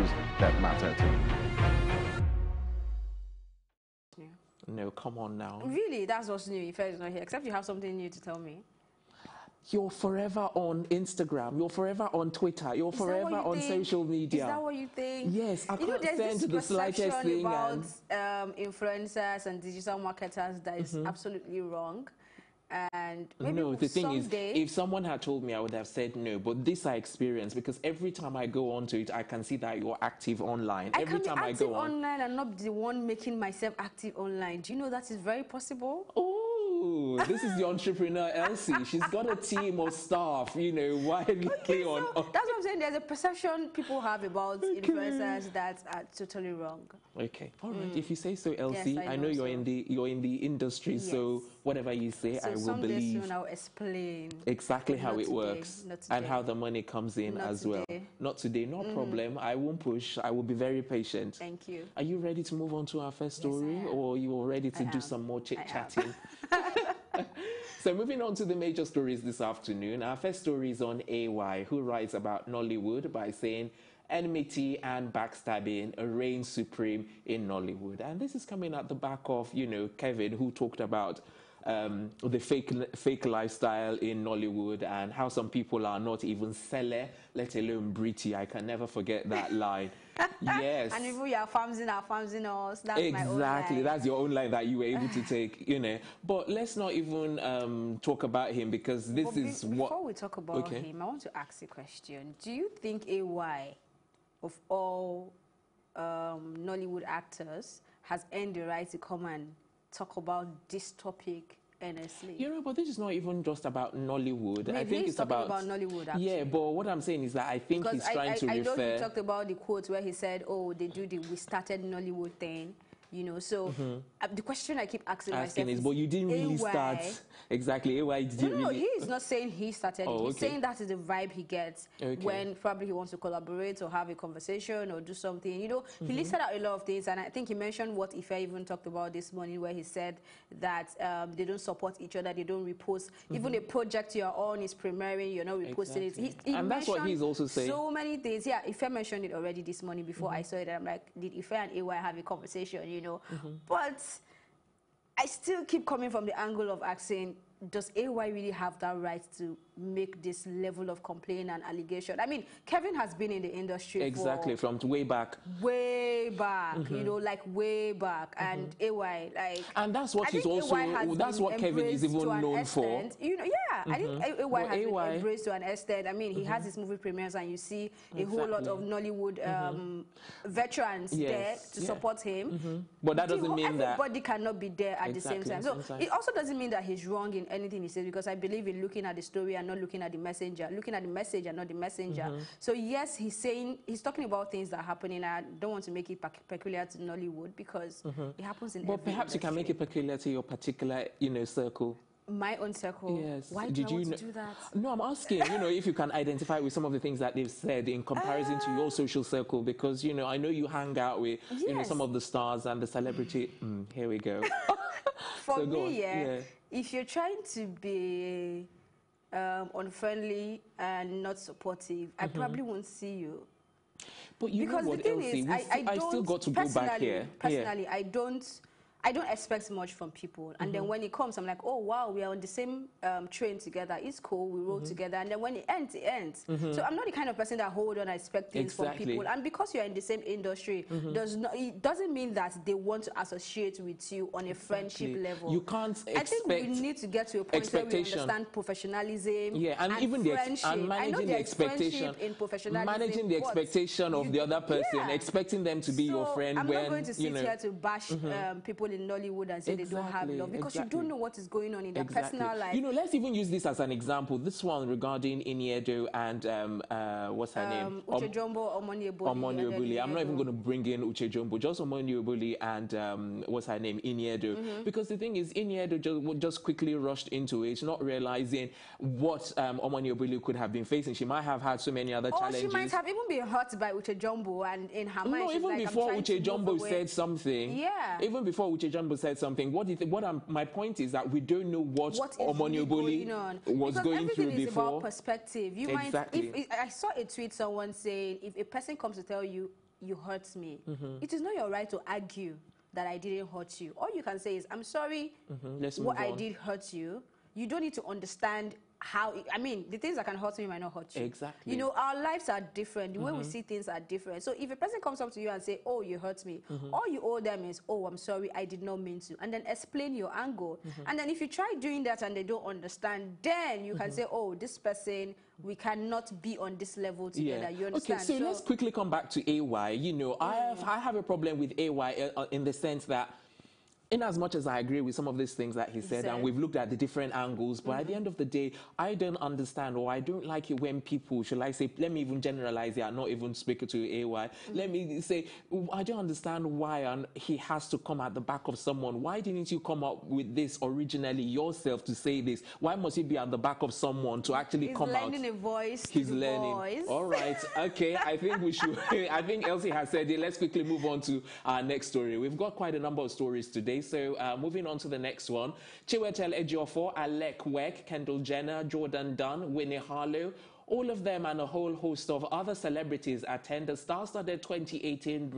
issues that matter to me. No, come on now. Really? That's what's new. Ife is not here, except you have something new to tell me. You're forever on Instagram. You're forever on Twitter. You're forever on social media. Is that what you think? Yes, I can't there's send this the slightest thing. about influencers and digital marketers that is absolutely wrong. And maybe no, the thing is, someday, if someone had told me, I would have said no. But this I experience because every time I go onto it, I can see that you're active online. I every can time be I active go on online and not the one making myself active online. Do you know that is very possible? Oh, this is the entrepreneur Elsie. She's got a team of staff, you know, widely on. That's what I'm saying. There's a perception people have about influencers that are totally wrong. Okay, all right. If you say so, Elsie, Yes, I know you're in the industry, so whatever you say, So I will someday believe. soon I'll explain Exactly how Not it today, works not and today. how the money comes in Not as well. today. Not today, no problem. I won't push. I will be very patient. Thank you. Are you ready to move on to our first story, I am. or you are ready to I do am. some more I chit am. chatting? So moving on to the major stories this afternoon. Our first story is on AY, who writes about Nollywood by saying enmity and backstabbing reign supreme in Nollywood. And this is coming at the back of, you know, Kevin, who talked about the fake lifestyle in Nollywood and how some people are not even Sele, let alone Britty. I can never forget that line. Yes. And if we are farms in us, that's my own Exactly, line. that's your own line that you were able to take, you know. But let's not even talk about him because this is what. Before we talk about him, I want to ask a question. Do you think AY, of all Nollywood actors, has earned the right to come and talk about this topic earnestly? You know, but this is not even just about Nollywood. Maybe I think he's it's talking about Nollywood, actually. Yeah, but what I'm saying is that I think Because he's trying to I know refer. he talked about the quote where he said, "Oh, they do the we started Nollywood thing." You know, so the question I keep asking myself is, but you didn't really start exactly. AY didn't No, really. he is not saying he started it. He's saying that is the vibe he gets when probably he wants to collaborate or have a conversation or do something. You know, he listed out a lot of things, and I think he mentioned what Ife even talked about this morning, where he said that they don't support each other, they don't repost. Even a project you're on is premiering, you're not reposting it. He and that's what he's also saying. So many things. Yeah, Ife mentioned it already this morning before I saw it. I'm like, did Ife and AY have a conversation? You know, but I still keep coming from the angle of asking, does AY really have that right to make this level of complaint and allegation? I mean, Kevin has been in the industry from way back. Way back, you know, like way back. And AY, like... And that's what he's also... That's what Kevin is even known for. You know, yeah, I think AY has been embraced to an extent. I mean, he has his movie premieres and you see a whole lot of Nollywood veterans there to support him. But that doesn't mean that... Everybody cannot be there at the same time. So it also doesn't mean that he's wrong in anything he says, because I believe in looking at the story and not looking at the messenger, looking at the message and not the messenger. So yes, he's talking about things that are happening. I don't want to make it peculiar to Nollywood because it happens in every perhaps industry. You can make it peculiar to your particular, you know, circle. My own circle. Yes. Why do I want to do that? No, I'm asking, you know, if you can identify with some of the things that they've said in comparison to your social circle, because, you know, I know you hang out with, you know, some of the stars and the celebrity. Here we go. For me, if you're trying to be unfriendly and not supportive, I probably won't see you. But you because know what, the thing Elsie, is, I still got to go back here. Personally, I don't expect much from people. And then when it comes, I'm like, oh, wow, we are on the same train together. It's cool. We roll together. And then when it ends, it ends. So I'm not the kind of person that hold on and expect things from people. And because you're in the same industry, it doesn't mean that they want to associate with you on a friendship level. You can't expect... I think we need to get to a point where we understand professionalism and even friendship. And managing the expectation. In professionalism. Managing the expectation of the other person, expecting them to be your friend. I'm not going to sit here to bash people in Nollywood and say they don't have love, because you don't know what is going on in their personal life. You know, let's even use this as an example. This one regarding Iniedo and what's her name? Uche Jumbo, Omoniobuli. I'm not even going to bring in Uche Jumbo, just Omoniobuli and what's her name? Iniedo. Because the thing is, Iniedo just quickly rushed into it, not realizing what Omoniobuli could have been facing. She might have had so many other challenges. She might have even been hurt by Uche Jumbo, and in her mind, no, even before Uche Jumbo said something. Even before Uche Jumbo said something. My point is that we don't know what Omoniobuli was going through is before. About perspective. You might. I saw a tweet someone saying, if a person comes to tell you you hurt me, it is not your right to argue that I didn't hurt you. All you can say is, I'm sorry, what I did hurt you. You don't need to understand how, I mean, the things that can hurt me might not hurt you. Exactly. You know, our lives are different. The way we see things are different. So if a person comes up to you and say, oh, you hurt me, all you owe them is, oh, I'm sorry, I did not mean to. And then explain your angle. And then if you try doing that and they don't understand, then you can say, oh, this person, we cannot be on this level together. You understand? Okay, so let's quickly come back to AY. You know, I have a problem with AY in the sense that, in as much as I agree with some of these things that he said, and we've looked at the different angles, but at the end of the day, I don't understand, or I don't like it when people, shall I say, let me even generalize it, I'm not even speaking to AY, let me say, I don't understand why he has to come at the back of someone. Why didn't you come up with this originally yourself to say this? Why must he be at the back of someone to actually come out? He's learning a voice. He's learning. Voice. All right, okay, I think we should, I think Elsie has said it. Let's quickly move on to our next story. We've got quite a number of stories today. So moving on to the next one. Chiwetel Ejiofor, Alec Weck, Kendall Jenner, Jordan Dunn, Winnie Harlow, all of them and a whole host of other celebrities attend the star-studded 2018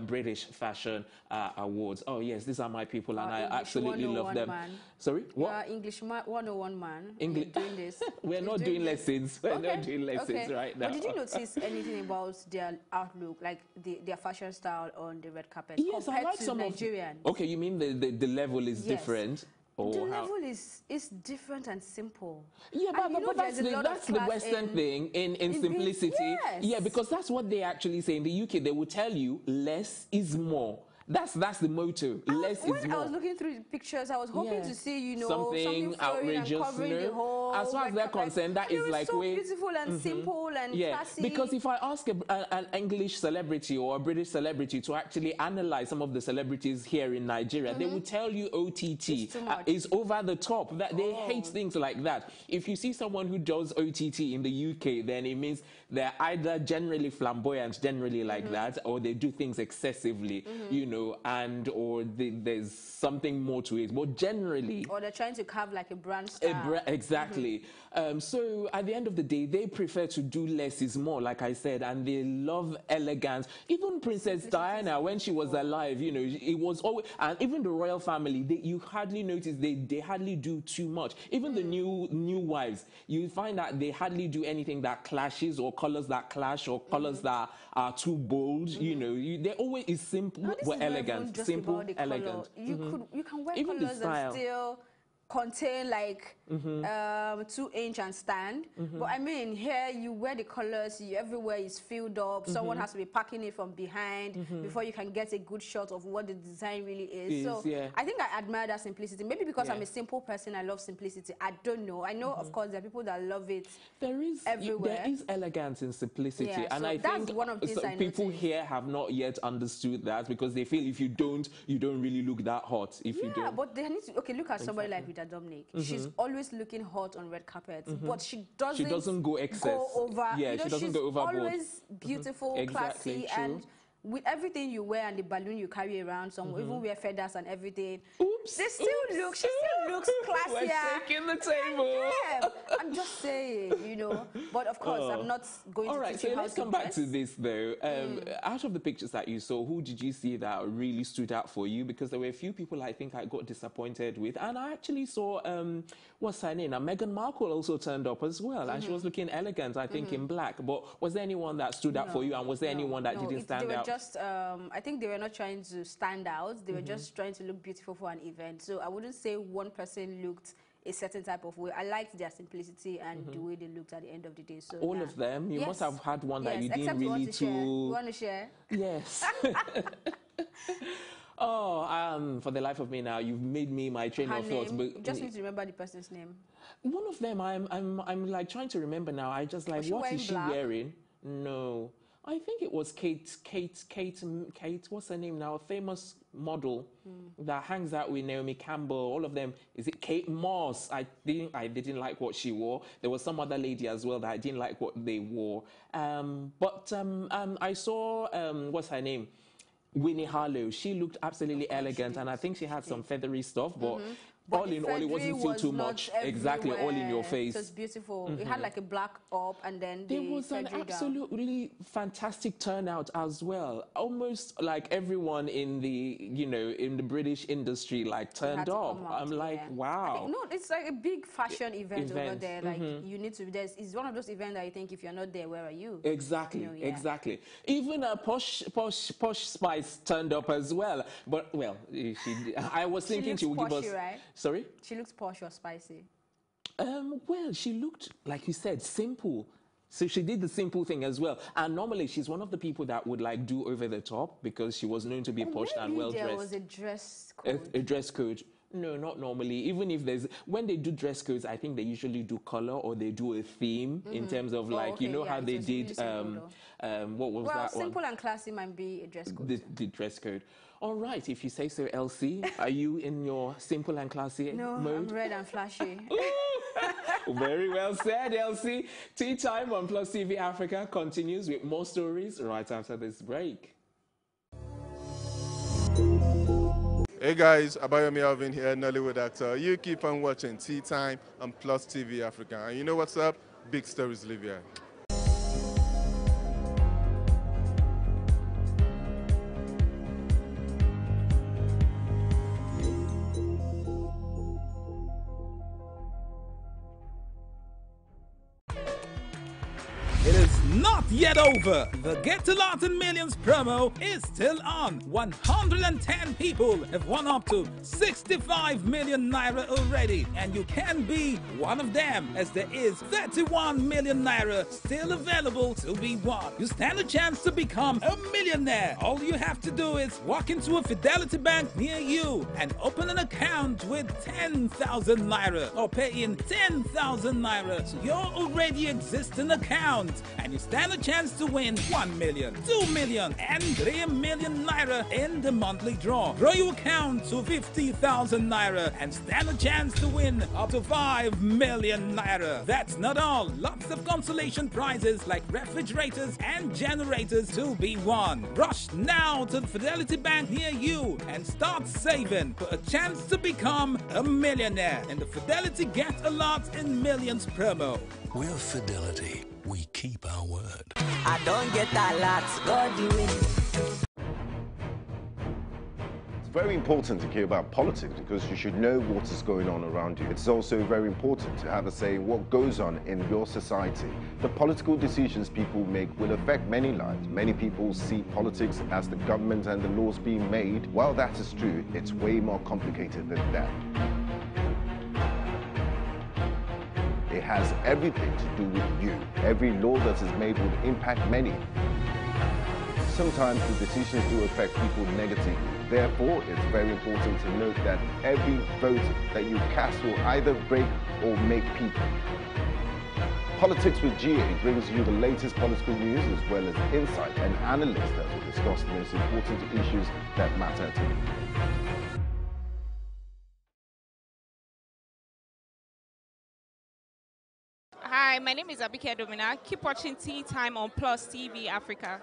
British Fashion Awards. Oh yes, these are my people and I absolutely love them. Man. Sorry? What? You are English 101 man. English. Doing this. We're not doing lessons. We're not doing lessons right now. But did you notice anything about their outlook, like their fashion style on the red carpet? Yes, I like some Nigerian. Okay, you mean the level is different? The level is different and simple. Yeah, but that's the Western thing in simplicity. Yes. Yeah, because that's what they actually say in the UK. They will tell you less is more. That's the motto. Less is more. When I was looking through the pictures, I was hoping to see, you know, something outrageous. The whole as far as they're concerned, that is like so beautiful and simple and classy. Because if I ask an English celebrity or a British celebrity to actually analyze some of the celebrities here in Nigeria, they will tell you OTT is over the top. That they hate things like that. If you see someone who does OTT in the UK, then it means they're either generally flamboyant, generally like that, or they do things excessively, you know. Or there's something more to it, but generally, or they're trying to carve like a brand star. Exactly. So at the end of the day, they prefer to do less is more, like I said, and they love elegance. Even Princess Diana, when she was alive, you know, it was always, and even the royal family, you hardly notice they hardly do too much. Even the new wives, you find that they hardly do anything that clashes, or colors that clash, or colors that are too bold. You know, they always is simple, elegant, simple, elegant. You can wear even colors and still contain like 2-inch and stand. But I mean, here you wear the colors, everywhere is filled up. Someone has to be packing it from behind before you can get a good shot of what the design really is. So I think I admire that simplicity. Maybe because I'm a simple person, I love simplicity. I don't know. I know, of course, there are people that love it. There is everywhere. There is elegance in simplicity, and so I think one of the things people here have not yet understood that, because they feel if you don't really look that hot. If you don't. But they need to. Okay, look at somebody like Rita Dominic. She's always looking hot on red carpets, but she doesn't go excess. Go over. Yeah, you know, she doesn't go overboard. She's always beautiful, classy, and with everything you wear and the balloon you carry around, some even wear feathers and everything. Oops. They still look. She still looks classier. We're shaking the table. Yeah, I'm just saying, you know. But of course, I'm not going to teach you how to let's come back to this though. Out of the pictures that you saw, who did you see that really stood out for you? Because there were a few people I think I got disappointed with, and I actually saw what's her name? Now, Meghan Markle also turned up as well, and she was looking elegant, I think, in black. But was there anyone that stood out for you, and was there anyone that didn't stand out? I think they were not trying to stand out. They were just trying to look beautiful for an event. So I wouldn't say one person looked a certain type of way. I liked their simplicity and the way they looked at the end of the day. So all of them? You must have had one that you didn't really want to share. You want to share? Yes. For the life of me now, you've made me my train of thoughts. But you just need to remember the person's name. One of them, I'm like trying to remember now. I just like, what is she wearing? No. I think it was Kate, what's her name now? A famous model that hangs out with Naomi Campbell, all of them. Is it Kate Moss? I didn't like what she wore. There was some other lady as well that I didn't like what they wore. I saw, what's her name? Winnie Harlow. She looked absolutely elegant, and I think she had some feathery stuff, but But all in all, it wasn't still too much. Exactly, all in your face. It was beautiful. It had like a black up, and then There was an absolutely fantastic turnout as well. Almost like everyone in the, in the British industry, like turned up. I'm like, wow. No, it's like a big fashion event over there. Like you need to be there. It's one of those events that you think if you're not there, where are you? Exactly, exactly. Even a Posh Spice turned up as well. But well, I was thinking she would give us. Right? Sorry? She looks posh or spicy. Well, she looked, like you said, simple. So she did the simple thing as well. And normally she's one of the people that would like do over the top because she was known to be posh and well dressed. There was a dress code. A dress code. No, not normally. Even if when they do dress codes, I think they usually do color or they do a theme in terms of like, how they did, what was that one? Well, simple and classy might be a dress code. The dress code. All right, if you say so, Elsie, are you in your simple and classy mode? No, I'm red and flashy. Very well said, Elsie. Tea Time on Plus TV Africa continues with more stories right after this break. Hey guys, Abayomi Alvin here, Nollywood actor. You keep on watching Tea Time on Plus TV Africa. And you know what's up? Big stories live here. It is not yet over. The Get to London Millions promo is still on. 110 people have won up to 65 million naira already, and you can be one of them, as there is 31 million naira still available to be won. You stand a chance to become a millionaire. All you have to do is walk into a Fidelity Bank near you and open an account with 10,000 naira or pay in 10,000 naira to your already existing account, and you stand a chance to win 1 million, 2 million, and 3 million naira in the monthly draw. Draw your account to 50,000 naira and stand a chance to win up to 5 million naira. That's not all. Lots of consolation prizes like refrigerators and generators to be won. Rush now to the Fidelity Bank near you and start saving for a chance to become a millionaire in the Fidelity Get a Lot in Millions promo. We're Fidelity. We keep our word. I don't get that lot. God do it. It's very important to care about politics because you should know what is going on around you. It's also very important to have a say in what goes on in your society. The political decisions people make will affect many lives. Many people see politics as the government and the laws being made. While that is true, it's way more complicated than that. It has everything to do with you. Every law that is made will impact many. Sometimes the decisions do affect people negatively. Therefore, it's very important to note that every vote that you cast will either break or make people. Politics with GA brings you the latest political news as well as insight and analysts that will discuss the most important issues that matter to you. Hi, my name is Abike Domina. Keep watching Tea Time on Plus TV Africa.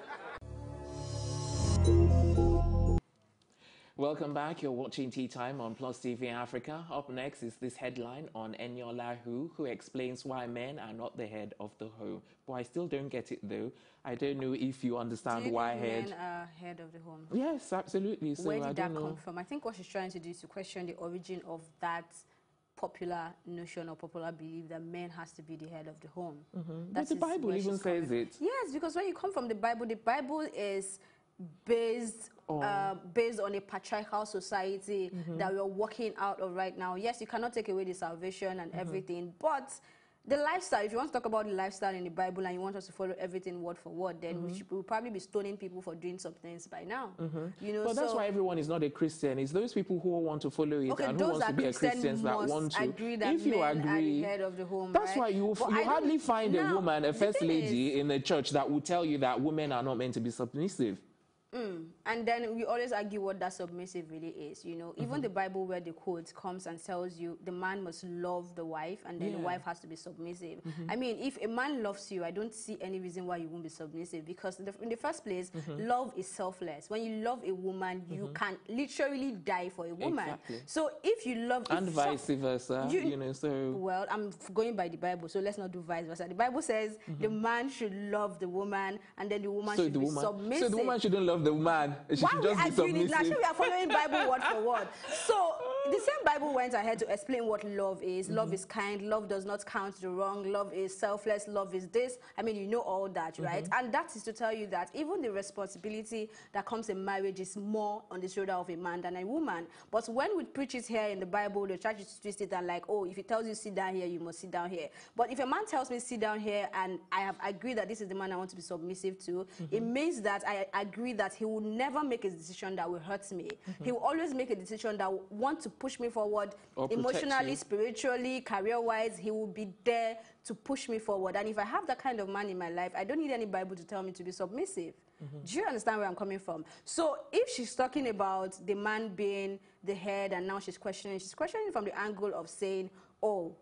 Welcome back. You're watching Tea Time on Plus TV Africa. Up next is this headline on Eniola who explains why men are not the head of the home. But I still don't get it though. I don't know if you understand why men are head of the home. Yes, absolutely. So where did that come from? I think what she's trying to do is to question the origin of that popular notion or popular belief that men has to be the head of the home. But the Bible even says it. Yes, because when you come from the Bible is based on a patriarchal society that we're working out of right now. Yes, you cannot take away the salvation and everything, but the lifestyle, if you want to talk about the lifestyle in the Bible and you want us to follow everything word for word, then we'll probably be stoning people for doing some things by now. You know, but that's why everyone is not a Christian. It's those people who want to follow it okay, and who want to be a Christian that want to. Agree that if you men agree, are the head of the home, that's right? why you hardly find a woman, a first lady in the church that will tell you that women are not meant to be submissive. And then we always argue what that submissive really is, you know. Even the Bible where the quote comes and tells you the man must love the wife and then the wife has to be submissive. I mean, if a man loves you, I don't see any reason why you won't be submissive, because in the first place, love is selfless. When you love a woman, you can literally die for a woman. Exactly. So if you love... And vice versa, you know, so... Well, I'm going by the Bible, so let's not do vice versa. The Bible says the man should love the woman and then the woman should be submissive. So the woman shouldn't love the man. She should just be submissive. Now, we are following Bible word for word. So the same Bible went ahead to explain what love is. Love is kind. Love does not count the wrong. Love is selfless. Love is this. I mean, you know all that, right? And that is to tell you that even the responsibility that comes in marriage is more on the shoulder of a man than a woman. But when we preach it here in the Bible, they try to twist it and like, oh, if he tells you sit down here, you must sit down here. But if a man tells me sit down here and I have agreed that this is the man I want to be submissive to, it means that I agree that he will never make a decision that will hurt me. He will always make a decision that will want to push me forward emotionally, spiritually, career-wise. He will be there to push me forward. And if I have that kind of man in my life, I don't need any Bible to tell me to be submissive. Do you understand where I'm coming from? So if she's talking about the man being the head and now she's questioning from the angle of saying, oh,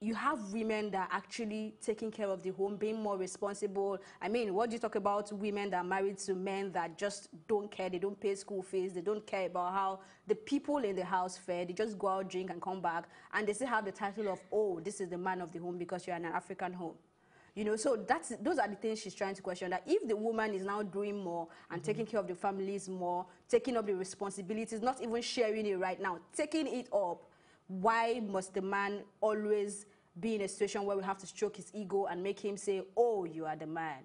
you have women that are actually taking care of the home, being more responsible. I mean, what do you talk about women that are married to men that just don't care? They don't pay school fees. They don't care about how the people in the house fare. They just go out, drink, and come back. And they still have the title of, oh, this is the man of the home because you're in an African home. You know, so those are the things she's trying to question, that if the woman is now doing more and taking care of the families more, taking up the responsibilities, not even sharing it right now, taking it up, why must the man always be in a situation where we have to stroke his ego and make him say, oh, you are the man?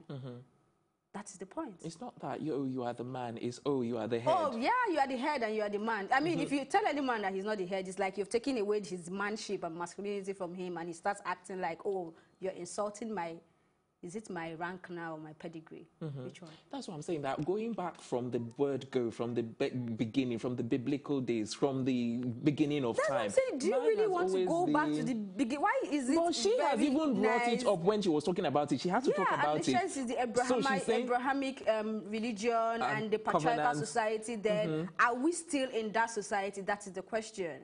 That's the point. It's not that you are the man, it's you are the head. Oh, yeah, you are the head and you are the man. I mean, if you tell any man that he's not the head, it's like you've taken away his manship and masculinity from him and he starts acting like, oh, you're insulting my... Is it my rank now or my pedigree? Which one? That's what I'm saying, that going back from the word go, from the beginning, from the biblical days, from the beginning of time. That's what I'm saying. Do you really want to go back to the beginning? Why is it Well, she has even brought it up when she was talking about it. She had to talk about it. Yeah, and the is the Abrahamic religion and the patriarchal society then. Are we still in that society? That is the question.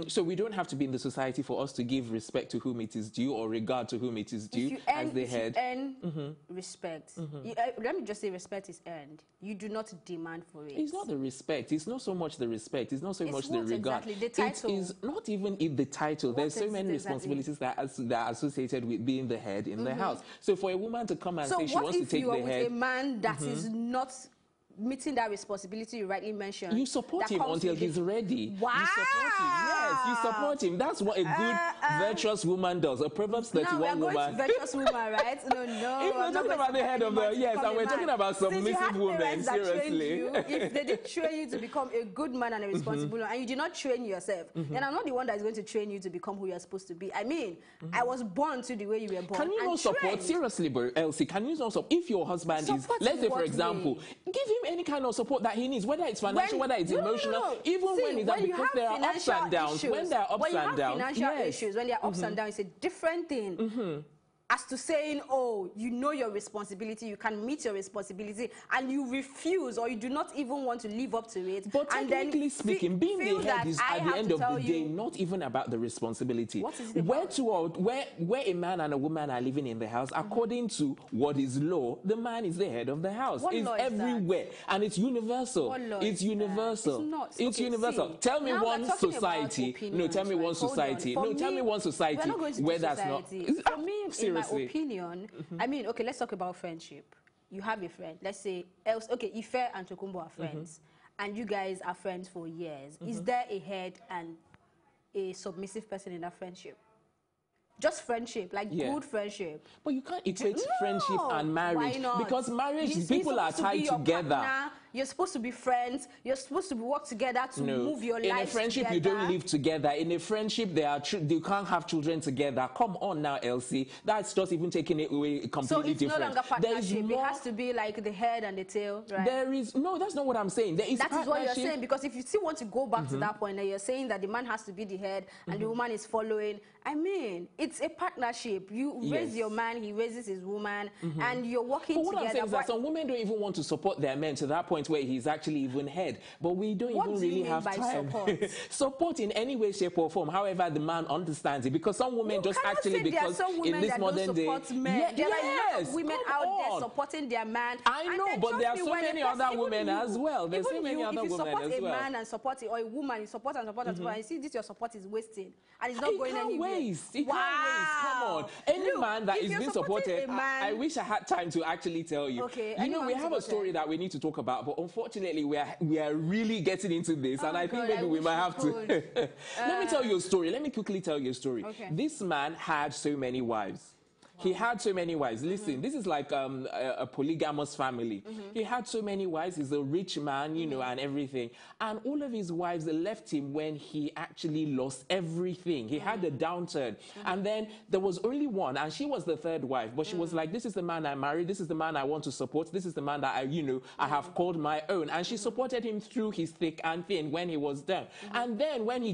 So we don't have to be in the society for us to give respect to whom it is due or regard to whom it is due as the head. Respect. Let me just say respect is earned. You do not demand for it. It's not the respect. It's not so much the respect. It's not so much the regard. Exactly? The title. It is not even in the title. There's so many responsibilities that are associated with being the head in the house. So for a woman to come and say she wants to take the head... So what if you are with a man that is not meeting that responsibility you rightly mentioned? You support him until he's ready. Wow! You support him. Yes, you support him. That's what a good, virtuous woman does. A Proverbs 31 woman. Now, virtuous woman, right? No. If we're talking about the head of the... Yes, and we're talking about submissive women, seriously. If they did train you to become a good man and a responsible man, and you did not train yourself, then I'm not the one that is going to train you to become who you're supposed to be. I mean, I was born to the way you were born. Can you not support, seriously, bro, Elsie, can you not support, if your husband is, let's say, for example, give him any kind of support that he needs, whether it's financial, whether it's emotional, even when it's because there are ups and downs. When there are ups and downs, financial issues, when there are ups and downs, it's a different thing. As to saying, oh, you know your responsibility, you can meet your responsibility, and you refuse or you do not even want to live up to it. But and technically speaking, being the head is at the end of the day not even about the responsibility. What is it about? Where a man and a woman are living in the house, according to what is law, the man is the head of the house. It's everywhere, and it's universal. It's universal. It's not. It's universal. Tell me one society. No, tell me one society. No, tell me one society where that's not. For me, in my opinion, I mean, okay, let's talk about friendship. You have a friend, let's say, okay, Ife and Tokumbo are friends, and you guys are friends for years. Is there a head and a submissive person in that friendship? Just friendship, like good friendship. But you can't equate friendship and marriage. Why not? Because marriage, people are tied together. Partner. You're supposed to be friends. You're supposed to work together to move your life together. In a friendship, you don't live together. In a friendship, you can't have children together. Come on now, Elsie. That's just even taking it away completely different. So it's no longer partnership. It has to be like the head and the tail, right? No, that's not what I'm saying. There is that is what you're saying, because if you still want to go back to that point, you're saying that the man has to be the head and the woman is following. I mean, it's a partnership. You raise your man, he raises his woman, and you're working together. But what I'm saying is that some women don't even want to support their men to that point point where he's actually even head. But we don't What even do you really mean have by time. support? Support in any way, shape, or form. However, the man understands it, because some women just actually because in this modern day, men. There are a lot yes, of women out there supporting their man. I know, but there are so many other women as well. There's so many other women as well. If you support a man and support it, or a woman, you support and support and support, and you see this, your support is wasting, and it's not going anywhere. He can't waste. Come on. Any man that is being supported, I wish I had time to actually tell you. Okay. You know, we have a story that we need to talk about, but unfortunately, we are really getting into this, and I think maybe we might have to. Let me tell you a story. Let me quickly tell you a story. Okay. This man had so many wives. He had so many wives. Listen, this is like a polygamous family. He had so many wives. He's a rich man, you know, and everything. And all of his wives left him when he actually lost everything. He had a downturn. And then there was only one, and she was the third wife. But she was like, this is the man I married. This is the man I want to support. This is the man that I have called my own. And she supported him through his thick and thin when he was down. And then when he,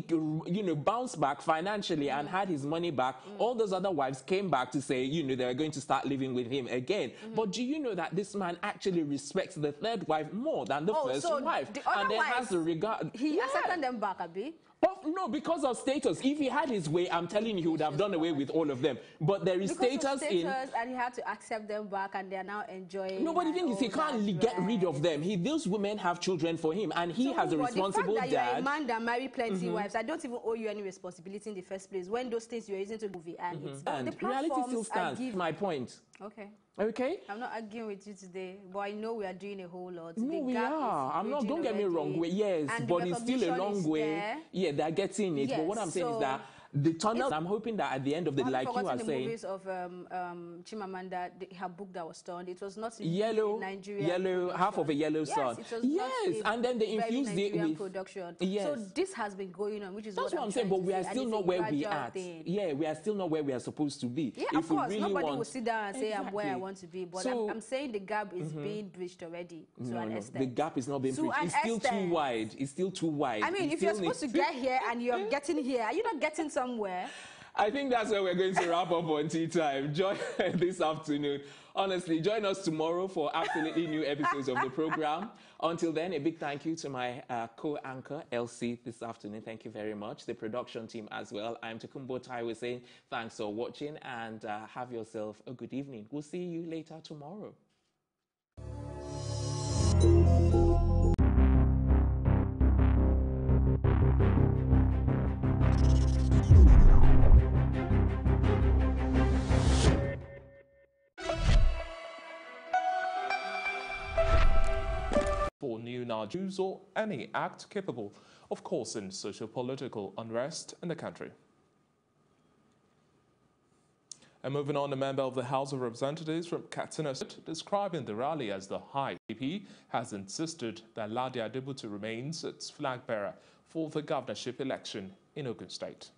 bounced back financially and had his money back, all those other wives came back to say, they are going to start living with him again. But do you know that this man actually respects the third wife more than the first wife? And then has the regard. He accepted them back, Abi? But no, because of status. If he had his way, I'm telling you, he would have done away with all of them. But there is status in... and he had to accept them back, and they are now enjoying... No, but the thing is, he can't get rid of them. Those women have children for him, and he has a responsible dad. The fact that you're a man that married plenty wives, I don't even owe you any responsibility in the first place. When those things you're using to movie, and it's... And reality still stands. My point. Okay. Okay? I'm not arguing with you today, but I know we are doing a whole lot. No, we are. I'm not, don't get me wrong. Yes, but it's still a long way. There. Yeah, they're getting it. But what I'm saying is that the tunnel, I'm hoping that at the end of the, like you are the saying. movies of Chimamanda, her book that was turned, it was not in Nigeria. Yellow, half of a yellow sun. Yes, and then they infused it with production. Yes. So this has been going on, which is that's what I'm saying. But we are still not where we are. Yeah, we are still not where we are supposed to be. Yeah, of course. Nobody will sit down and say I'm where I want to be. But I'm saying the gap is being bridged already to an extent. The gap is not being bridged. It's still too wide. It's still too wide. I mean, if you're supposed to get here and you're getting here, are you not getting somewhere? I think that's where we're going to wrap up on Tea Time. Join this afternoon. Honestly, join us tomorrow for absolutely new episodes of the program. Until then, a big thank you to my co-anchor, Elsie, this afternoon. Thank you very much. The production team as well. I'm Tokumbo Taiwo saying thanks for watching, and have yourself a good evening. We'll see you later tomorrow. For new Jews or any act capable of causing socio-political unrest in the country. And moving on, a member of the House of Representatives from Katsina State, describing the rally as the high, PP has insisted that Ladi Adebutu remains its flag bearer for the governorship election in Ogun State.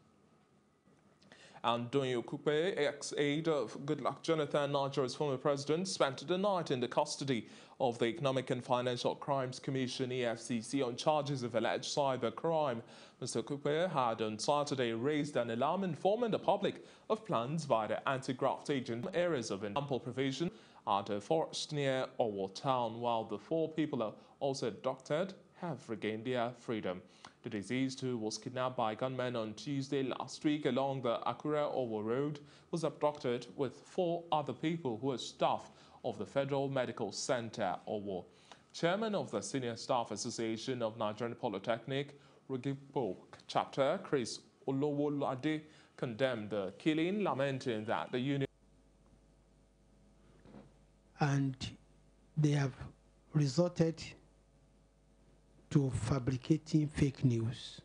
And Donyo Kupe, ex-aide of Goodluck Jonathan, Nigeria's former president, spent the night in the custody of the Economic and Financial Crimes Commission, EFCC, on charges of alleged cyber crime. Mr. Kupe had on Saturday raised an alarm informing the public of plans by the anti-graft agent in areas of ample provision at a forest near Owo town, while the 4 people also abducted have regained their freedom. The deceased, who was kidnapped by gunmen on Tuesday last week along the Akure-Owo Road, was abducted with 4 other people who are staff of the Federal Medical Center, Owo. Chairman of the Senior Staff Association of Nigerian Polytechnic, Rugipo Chapter, Chris Olowolade, condemned the killing, lamenting that the union... And they have resorted to fabricating fake news.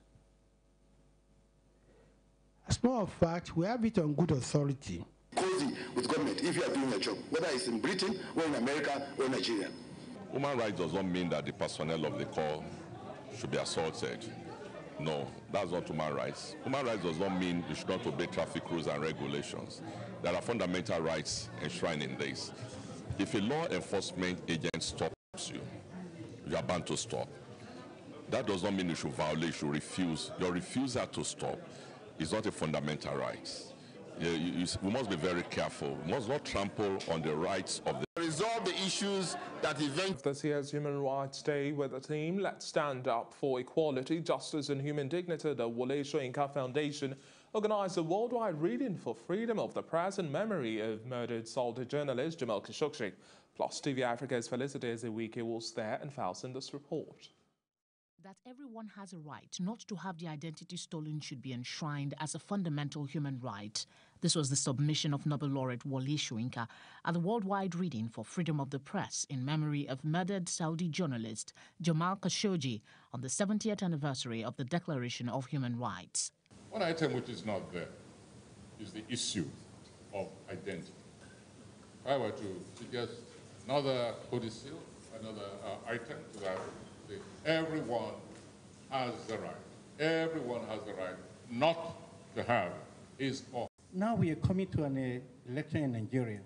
As a matter of fact, we have it on good authority. Cozy with government if you are doing your job, whether it's in Britain or in America or Nigeria. Human rights does not mean that the personnel of the corps should be assaulted. No, that's not human rights. Human rights does not mean you should not obey traffic rules and regulations. There are fundamental rights enshrined in this. If a law enforcement agent stops you, you are bound to stop. That does not mean you should violate, you should refuse. Your refusal to stop is not a fundamental right. We must be very careful. We must not trample on the rights of the resolve the issues that eventually. This year's Human Rights Day with the theme Let's Stand Up for Equality, Justice and Human Dignity, the Wole Soyinka Foundation organized a worldwide reading for freedom of the press in memory of murdered Saudi journalist Jamal Khashoggi. Plus TV Africa's Felicity Ezewike was there and files in this report. That everyone has a right not to have their identity stolen should be enshrined as a fundamental human right. This was the submission of Nobel laureate Wole Soyinka at the worldwide reading for freedom of the press in memory of murdered Saudi journalist Jamal Khashoggi on the 70th anniversary of the Declaration of Human Rights. One item which is not there is the issue of identity. If I were to suggest another codicil, another item to that, everyone has the right. Everyone has the right not to have his or. Now we are coming to an election in Nigeria,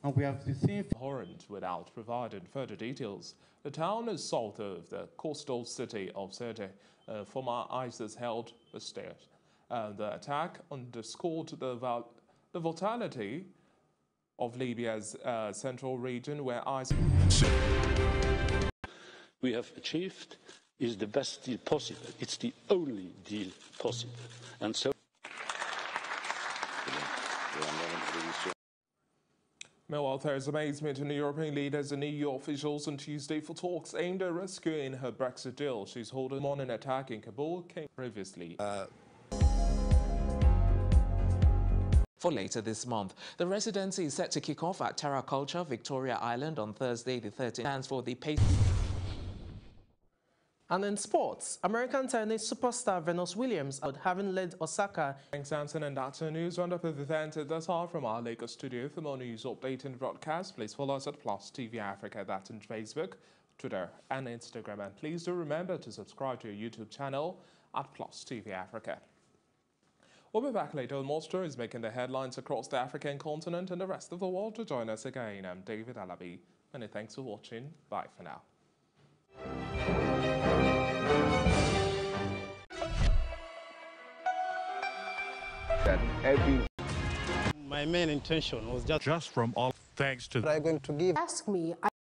and we have the same. Abhorrent without providing further details. The town is south of the coastal city of Sirte, former ISIS-held state. The attack underscored the vitality of Libya's central region, where ISIS. We have achieved is the best deal possible. It's the only deal possible. And so. Meanwhile, Theresa May's meeting European leaders and EU officials on Tuesday for talks aimed at rescuing her Brexit deal. She's holding on an attack in Kabul came previously. For later this month. The residency is set to kick off at Terra Culture, Victoria Island on Thursday the 13th. Stands for the pace. And in sports, American tennis superstar Venus Williams, having led Osaka. Thanks, Samson, and that's a news roundup of events at this hour from our Lagos studio. For more news, update and broadcast, please follow us at Plus TV Africa. That's on Facebook, Twitter, and Instagram. And please do remember to subscribe to our YouTube channel at Plus TV Africa. We'll be back later with more stories making the headlines across the African continent and the rest of the world. To join us again, I'm David Alabi. Many thanks for watching. Bye for now. That every. My main intention was just from all thanks to. I'm going to give. Ask me.